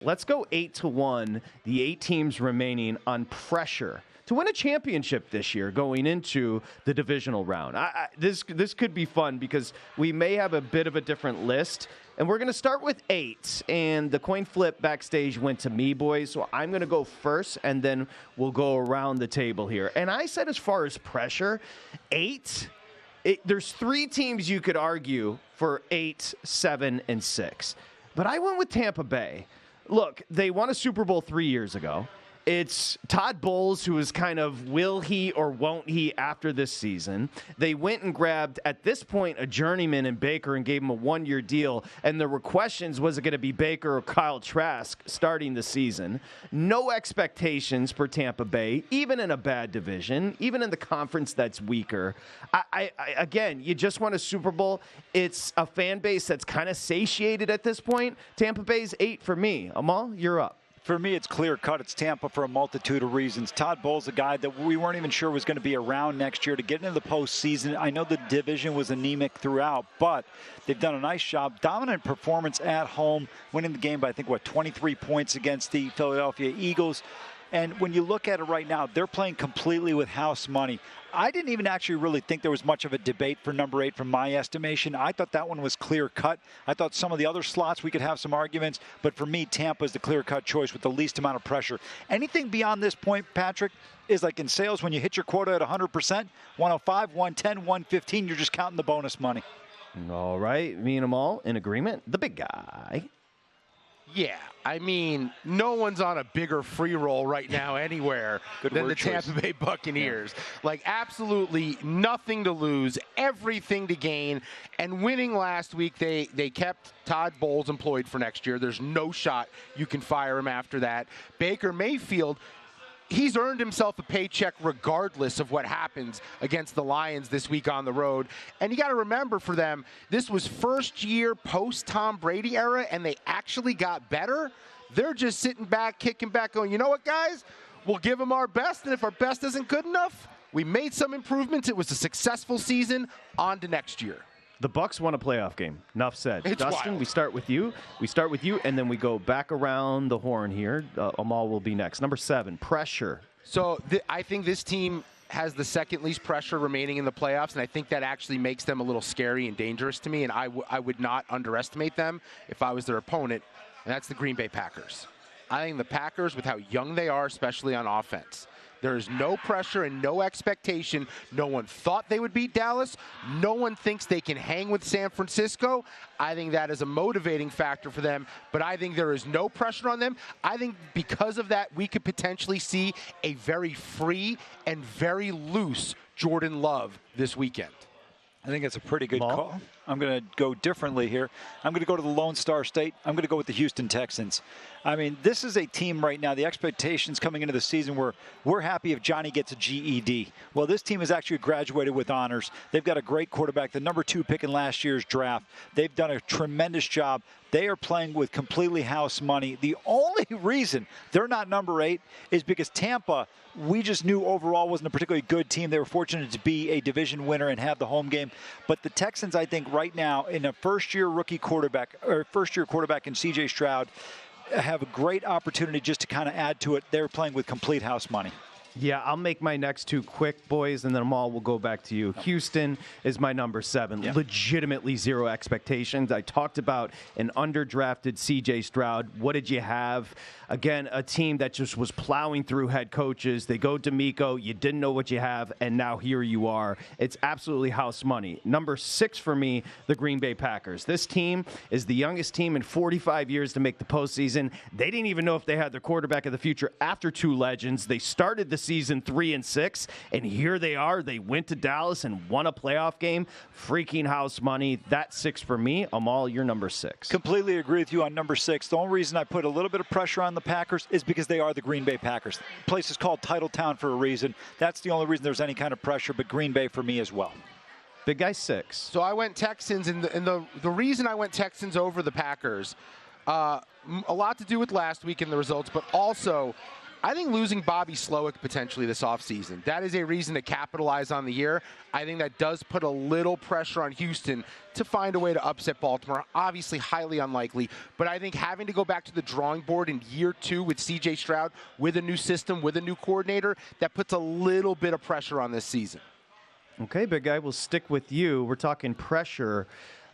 Let's go 8-1, the 8 teams remaining on pressure to win a championship this year going into the divisional round. This could be fun because we may have a bit of a different list. And we're going to start with 8. And the coin flip backstage went to me, boys. So I'm going to go first, and then we'll go around the table here. And I said as far as pressure, 8, there's 3 teams you could argue for 8, 7, and 6. But I went with Tampa Bay. Look, they won a Super Bowl 3 years ago. It's Todd Bowles who is kind of will he or won't he after this season. They went and grabbed, at this point, a journeyman in Baker and gave him a 1-year deal. And there were questions, was it going to be Baker or Kyle Trask starting the season? No expectations for Tampa Bay, even in a bad division, even in the conference that's weaker. Again, you just won a Super Bowl. It's a fan base that's kind of satiated at this point. Tampa Bay's 8 for me. Amal, you're up. For me, it's clear cut. It's Tampa for a multitude of reasons. Todd Bowles, a guy that we weren't even sure was going to be around next year to get into the postseason. I know the division was anemic throughout, but they've done a nice job. Dominant performance at home, winning the game by, I think, 23 points against the Philadelphia Eagles. And when you look at it right now, they're playing completely with house money. I didn't even actually really think there was much of a debate for number 8 from my estimation. I thought that one was clear-cut. I thought some of the other slots we could have some arguments, but for me, Tampa is the clear-cut choice with the least amount of pressure. Anything beyond this point, Patrick, is like in sales when you hit your quota at 100%, 105, 110, 115, you're just counting the bonus money. All right, me and Amal in agreement. The big guy. Yeah, I mean, no one's on a bigger free roll right now anywhere than the Tampa Bay Buccaneers. Yeah. Like, absolutely nothing to lose, everything to gain. And winning last week, they kept Todd Bowles employed for next year. There's no shot you can fire him after that. Baker Mayfield, he's earned himself a paycheck regardless of what happens against the Lions this week on the road. And you got to remember for them, this was first year post-Tom Brady era, and they actually got better. They're just sitting back, kicking back, going, you know what, guys? We'll give them our best, and if our best isn't good enough, we made some improvements. It was a successful season. On to next year. The Bucs won a playoff game. Enough said. It's Dustin, wild. we start with you, and then we go back around the horn here. Amal will be next. Number 7, pressure. So I think this team has the second least pressure remaining in the playoffs, and I think that actually makes them a little scary and dangerous to me, and I would not underestimate them if I was their opponent, and that's the Green Bay Packers. I think the Packers, with how young they are, especially on offense, there is no pressure and no expectation. No one thought they would beat Dallas. No one thinks they can hang with San Francisco. I think that is a motivating factor for them, but I think there is no pressure on them. I think because of that, we could potentially see a very free and very loose Jordan Love this weekend. I think it's a pretty good call. I'm going to go differently here. I'm going to go to the Lone Star State. I'm going to go with the Houston Texans. I mean, this is a team right now, the expectations coming into the season were, we're happy if Johnny gets a GED. Well, this team has actually graduated with honors. They've got a great quarterback, the number 2 pick in last year's draft. They've done a tremendous job. They are playing with completely house money. The only reason they're not number 8 is because Tampa, we just knew overall wasn't a particularly good team. They were fortunate to be a division winner and have the home game. But the Texans, I think, right now, in a first-year quarterback in C.J. Stroud, have a great opportunity just to kind of add to it. They're playing with complete house money. Yeah, I'll make my next 2 quick, boys, and then Amal will go back to you. Houston is my number 7. Yeah. Legitimately zero expectations. I talked about an underdrafted C.J. Stroud. What did you have? Again, a team that just was plowing through head coaches. They go D'Amico. You didn't know what you have, and now here you are. It's absolutely house money. Number 6 for me, the Green Bay Packers. This team is the youngest team in 45 years to make the postseason. They didn't even know if they had their quarterback of the future after 2 legends. They started the season 3-6, and here they are. They went to Dallas and won a playoff game. Freaking house money. That's 6 for me. Amal, you're number 6. Completely agree with you on number 6. The only reason I put a little bit of pressure on the Packers is because they are the Green Bay Packers. The place is called Title Town for a reason. That's the only reason there's any kind of pressure, but Green Bay for me as well. Big guy 6. So I went Texans, and the reason I went Texans over the Packers, a lot to do with last week and the results, but also I think losing Bobby Slowick potentially this offseason, that is a reason to capitalize on the year. I think that does put a little pressure on Houston to find a way to upset Baltimore. Obviously highly unlikely, but I think having to go back to the drawing board in year 2 with C.J. Stroud, with a new system, with a new coordinator, that puts a little bit of pressure on this season. Okay, big guy, we'll stick with you. We're talking pressure.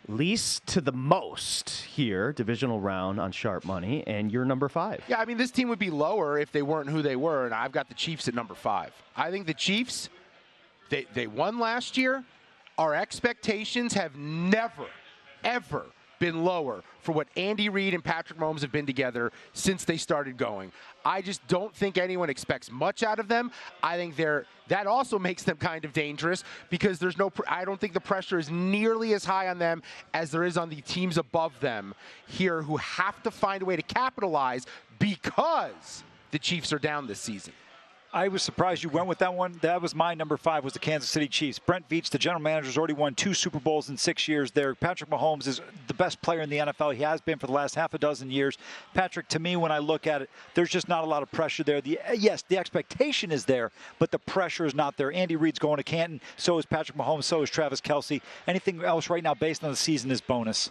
Least to the most here, divisional round on sharp money, and you're number 5. Yeah, I mean, this team would be lower if they weren't who they were, and I've got the Chiefs at number 5. I think the Chiefs, they won last year. Our expectations have never, ever been lower for what Andy Reid and Patrick Mahomes have been together since they started going. I just don't think anyone expects much out of them. I think that also makes them kind of dangerous because I don't think the pressure is nearly as high on them as there is on the teams above them here who have to find a way to capitalize because the Chiefs are down this season. I was surprised you went with that one. That was my number 5, was the Kansas City Chiefs. Brent Veach, the general manager, has already won 2 Super Bowls in 6 years there. Patrick Mahomes is the best player in the NFL. He has been for the last half a dozen years. Patrick, to me, when I look at it, there's just not a lot of pressure there. Yes, the expectation is there, but the pressure is not there. Andy Reid's going to Canton. So is Patrick Mahomes. So is Travis Kelce. Anything else right now based on the season is bonus.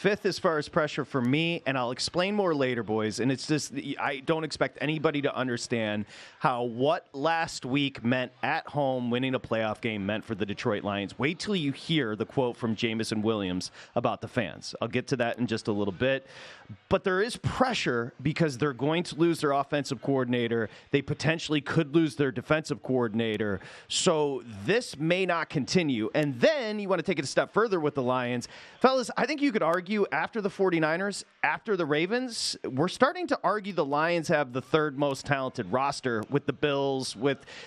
5th as far as pressure for me, and I'll explain more later, boys. And it's just, I don't expect anybody to understand how what last week meant at home winning a playoff game meant for the Detroit Lions. Wait till you hear the quote from Jameson Williams about the fans. I'll get to that in just a little bit. But there is pressure because they're going to lose their offensive coordinator. They potentially could lose their defensive coordinator. So this may not continue. And then you want to take it a step further with the Lions. Fellas, I think you could argue after the 49ers, after the Ravens, we're starting to argue the Lions have the 3rd most talented roster with the Bills.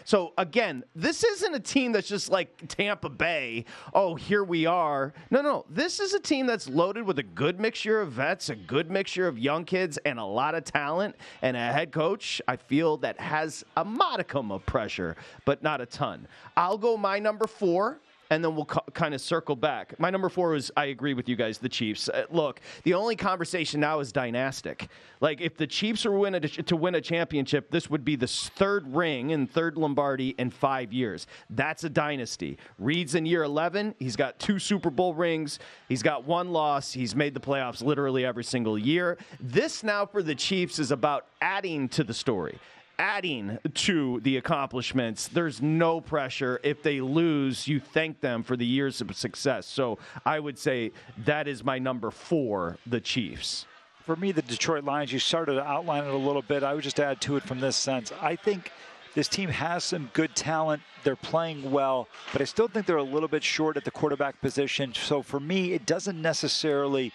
So again, this isn't a team that's just like Tampa Bay. Oh, here we are. No. This is a team that's loaded with a good mixture of vets, a good mixture of young kids, and a lot of talent, and a head coach, I feel, that has a modicum of pressure, but not a ton. I'll go my number 4. And then we'll kind of circle back. My number 4 is, I agree with you guys, the Chiefs. Look, the only conversation now is dynastic. Like, if the Chiefs are to win a championship, this would be the 3rd ring and 3rd Lombardi in 5 years. That's a dynasty. Reid's in year 11. He's got 2 Super Bowl rings. He's got 1 loss. He's made the playoffs literally every single year. This now for the Chiefs is about adding to the story. Adding to the accomplishments. There's no pressure. If they lose, you thank them for the years of success. So I would say that is my number 4, the Chiefs. For me, the Detroit Lions, you started to outline it a little bit. I would just add to it from this sense. I think this team has some good talent. They're playing well, but I still think they're a little bit short at the quarterback position. So for me, it doesn't necessarily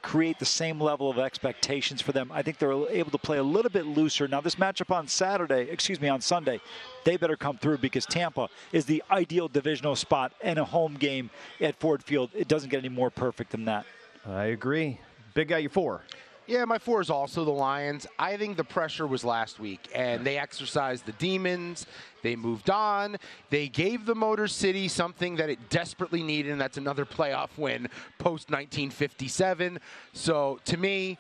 create the same level of expectations for them. I think they're able to play a little bit looser. Now, this matchup on Sunday, they better come through because Tampa is the ideal divisional spot and a home game at Ford Field. It doesn't get any more perfect than that. I agree. Big guy, your 4. Yeah, my 4 is also the Lions. I think the pressure was last week, and they exercised the demons. They moved on. They gave the Motor City something that it desperately needed, and that's another playoff win post-1957. So, to me,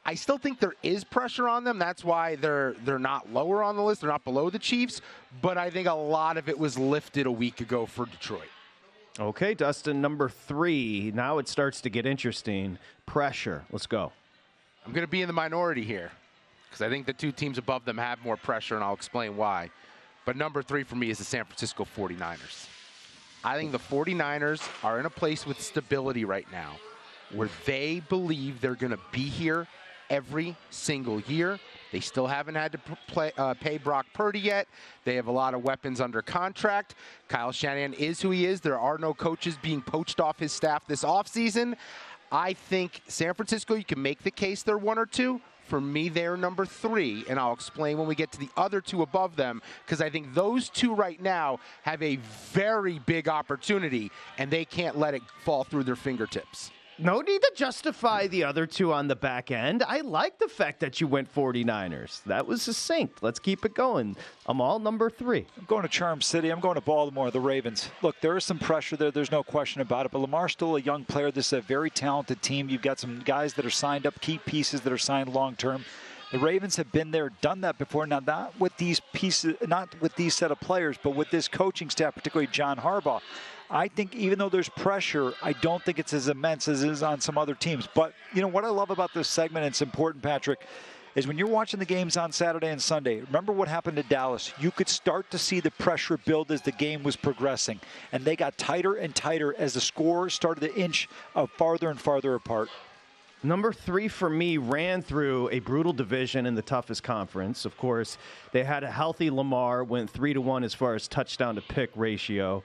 I still think there is pressure on them. That's why they're not lower on the list. They're not below the Chiefs. But I think a lot of it was lifted a week ago for Detroit. Okay, Dustin, number 3. Now it starts to get interesting. Pressure. Let's go. I'm going to be in the minority here because I think the 2 teams above them have more pressure, and I'll explain why. But number 3 for me is the San Francisco 49ers. I think the 49ers are in a place with stability right now where they believe they're going to be here every single year. They still haven't had to pay Brock Purdy yet. They have a lot of weapons under contract. Kyle Shanahan is who he is. There are no coaches being poached off his staff this offseason. I think San Francisco, you can make the case they're 1 or 2. For me, they're number 3, and I'll explain when we get to the other 2 above them, because I think those 2 right now have a very big opportunity, and they can't let it fall through their fingertips. No need to justify the other 2 on the back end. I like the fact that you went 49ers. That was succinct. Let's keep it going. I'm all number 3. I'm going to Charm City. I'm going to Baltimore, the Ravens. Look, there is some pressure there. There's no question about it. But Lamar's still a young player. This is a very talented team. You've got some guys that are signed up, key pieces that are signed long-term. The Ravens have been there, done that before. Now, not with these pieces, not with these set of players, but with this coaching staff, particularly John Harbaugh. I think even though there's pressure, I don't think it's as immense as it is on some other teams. But, you know, what I love about this segment, and it's important, Patrick, is when you're watching the games on Saturday and Sunday, remember what happened to Dallas. You could start to see the pressure build as the game was progressing. And they got tighter and tighter as the score started to inch farther and farther apart. Number 3 for me ran through a brutal division in the toughest conference. Of course, they had a healthy Lamar, went 3-1 as far as touchdown to pick ratio.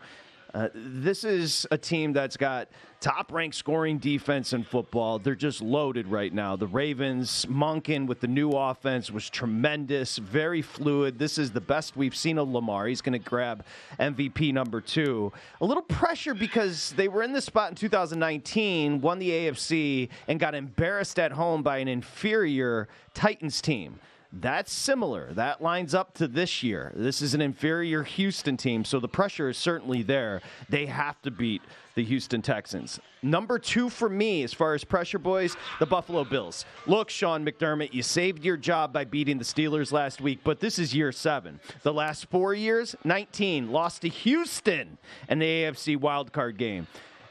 This is a team that's got top-ranked scoring defense in football. They're just loaded right now. The Ravens, Monken with the new offense was tremendous, very fluid. This is the best we've seen of Lamar. He's going to grab MVP number 2. A little pressure because they were in this spot in 2019, won the AFC, and got embarrassed at home by an inferior Titans team. That's similar. That lines up to this year. This is an inferior Houston team, so the pressure is certainly there. They have to beat the Houston Texans. Number 2 for me, as far as pressure, boys, the Buffalo Bills. Look, Sean McDermott, you saved your job by beating the Steelers last week, but this is year 7. The last 4 years, 19, lost to Houston in the AFC wildcard game.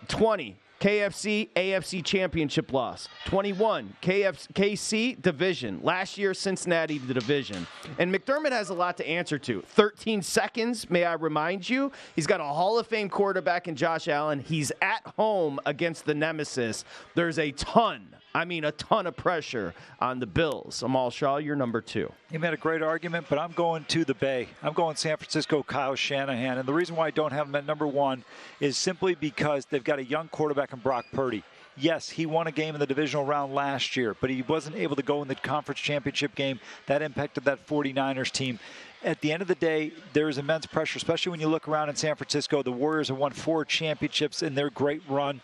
20, KFC, AFC championship loss. 21, KC division. Last year, Cincinnati, the division. And McDermott has a lot to answer to. 13 seconds, may I remind you. He's got a Hall of Fame quarterback in Josh Allen. He's at home against the nemesis. There's a ton of pressure on the Bills. Amal Shaw, you're number 2. You made a great argument, but I'm going to the Bay. I'm going San Francisco, Kyle Shanahan. And the reason why I don't have him at number 1 is simply because they've got a young quarterback in Brock Purdy. Yes, he won a game in the divisional round last year, but he wasn't able to go in the conference championship game. That impacted that 49ers team. At the end of the day, there is immense pressure, especially when you look around in San Francisco. The Warriors have won 4 championships in their great run,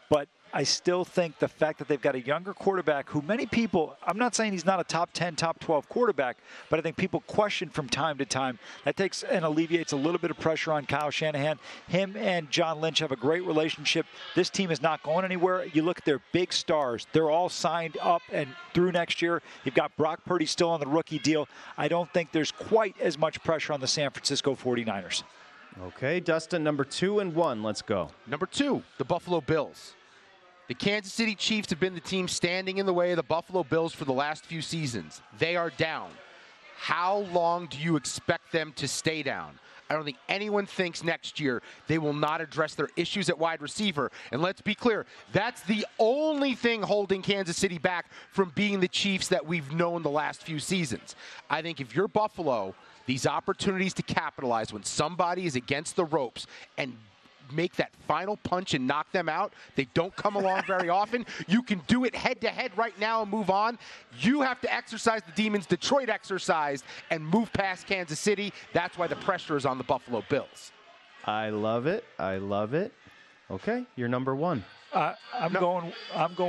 but I still think the fact that they've got a younger quarterback who many people, I'm not saying he's not a top 10, top 12 quarterback, but I think people question from time to time. That takes and alleviates a little bit of pressure on Kyle Shanahan. Him and John Lynch have a great relationship. This team is not going anywhere. You look at their big stars. They're all signed up and through next year. You've got Brock Purdy still on the rookie deal. I don't think there's quite as much pressure on the San Francisco 49ers. Okay, Dustin, number 2 and 1. Let's go. Number 2, the Buffalo Bills. The Kansas City Chiefs have been the team standing in the way of the Buffalo Bills for the last few seasons. They are down. How long do you expect them to stay down? I don't think anyone thinks next year they will not address their issues at wide receiver. And let's be clear, that's the only thing holding Kansas City back from being the Chiefs that we've known the last few seasons. I think if you're Buffalo, these opportunities to capitalize when somebody is against the ropes and make that final punch and knock them out. They don't come along very often. You can do it head-to-head right now and move on. You have to exercise the demons Detroit exercised and move past Kansas City. That's why the pressure is on the Buffalo Bills. I love it. I love it. Okay, you're number 1. I'm going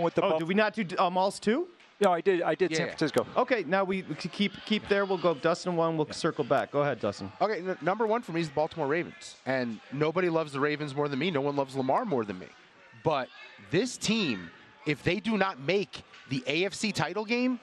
with the Buffalo. Did we not do Amal's 2? No, I did Yeah. San Francisco. Okay, now we keep there. We'll go Dustin 1. We'll circle back. Go ahead, Dustin. Okay, number 1 for me is the Baltimore Ravens. And nobody loves the Ravens more than me. No one loves Lamar more than me. But this team, if they do not make the AFC title game,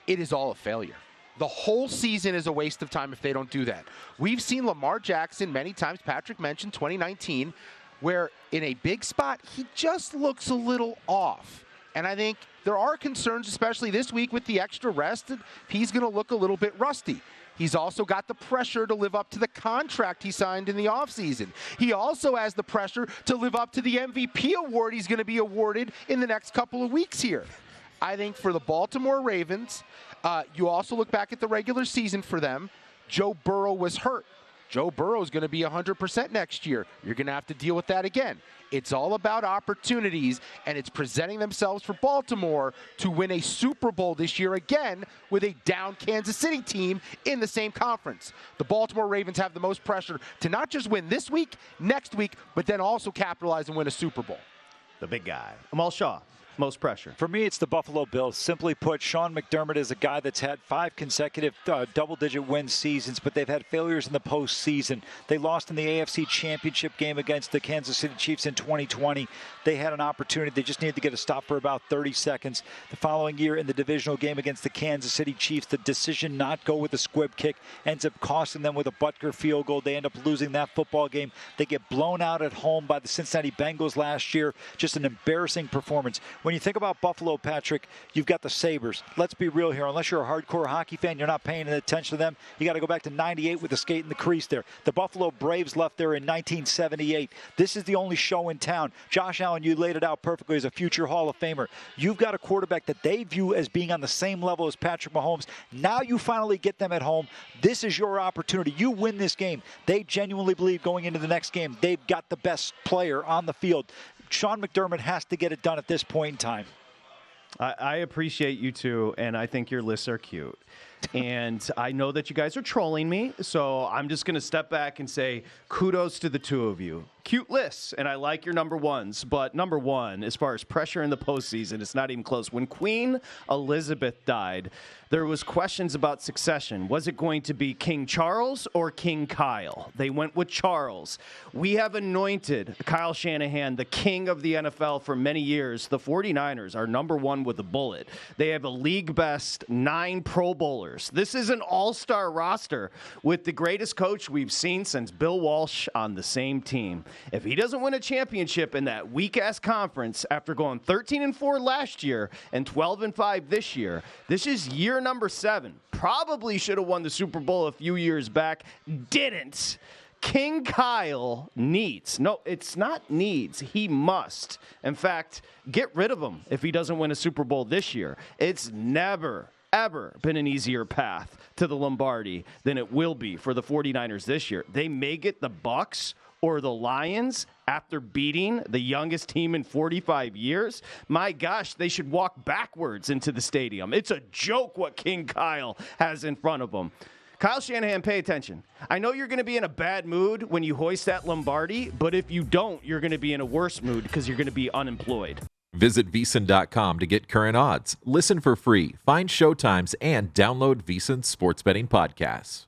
it is all a failure. The whole season is a waste of time if they don't do that. We've seen Lamar Jackson many times. Patrick mentioned 2019, where in a big spot, he just looks a little off. And I think there are concerns, especially this week with the extra rest, that he's going to look a little bit rusty. He's also got the pressure to live up to the contract he signed in the offseason. He also has the pressure to live up to the MVP award he's going to be awarded in the next couple of weeks here. I think for the Baltimore Ravens, you also look back at the regular season for them. Joe Burrow was hurt. Joe Burrow is going to be 100% next year. You're going to have to deal with that again. It's all about opportunities, and it's presenting themselves for Baltimore to win a Super Bowl this year again with a down Kansas City team in the same conference. The Baltimore Ravens have the most pressure to not just win this week, next week, but then also capitalize and win a Super Bowl. The big guy. Amal Shaw. most pressure? For me, it's the Buffalo Bills. Simply put, Sean McDermott is a guy that's had 5 consecutive double-digit win seasons, but they've had failures in the postseason. They lost in the AFC Championship game against the Kansas City Chiefs in 2020. They had an opportunity. They just needed to get a stop for about 30 seconds. The following year in the divisional game against the Kansas City Chiefs, the decision not go with the squib kick ends up costing them with a Butker field goal. They end up losing that football game. They get blown out at home by the Cincinnati Bengals last year. Just an embarrassing performance. When you think about Buffalo, Patrick, you've got the Sabres. Let's be real here. Unless you're a hardcore hockey fan, you're not paying attention to them. You got to go back to 98 with the skate in the crease there. The Buffalo Braves left there in 1978. This is the only show in town. Josh Allen, you laid it out perfectly as a future Hall of Famer. You've got a quarterback that they view as being on the same level as Patrick Mahomes. Now you finally get them at home. This is your opportunity. You win this game. They genuinely believe going into the next game, they've got the best player on the field. Sean McDermott has to get it done at this point in time. I appreciate you two, and I think your lists are cute. And I know that you guys are trolling me, so I'm just going to step back and say kudos to the two of you. Cute lists, and I like your number ones. But number one, as far as pressure in the postseason, it's not even close. When Queen Elizabeth died, there was questions about succession. Was it going to be King Charles or King Kyle? They went with Charles. We have anointed Kyle Shanahan the king of the NFL for many years. The 49ers are number one with a bullet. They have a league best 9 Pro Bowlers. This is an all-star roster with the greatest coach we've seen since Bill Walsh on the same team. If he doesn't win a championship in that weak-ass conference after going 13-4 last year and 12-5 this year, this is year number 7. Probably should have won the Super Bowl a few years back. Didn't. King Kyle needs. No, it's not needs. He must. In fact, get rid of him if he doesn't win a Super Bowl this year. It's never ever been an easier path to the Lombardi than it will be for the 49ers this year. They may get the Bucs or the Lions after beating the youngest team in 45 years. My gosh, they should walk backwards into the stadium. It's a joke what King Kyle has in front of him. Kyle Shanahan, pay attention. I know you're going to be in a bad mood when you hoist that Lombardi, but if you don't, you're going to be in a worse mood because you're going to be unemployed. Visit VSiN.com to get current odds, listen for free, find showtimes, and download VSiN sports betting podcasts.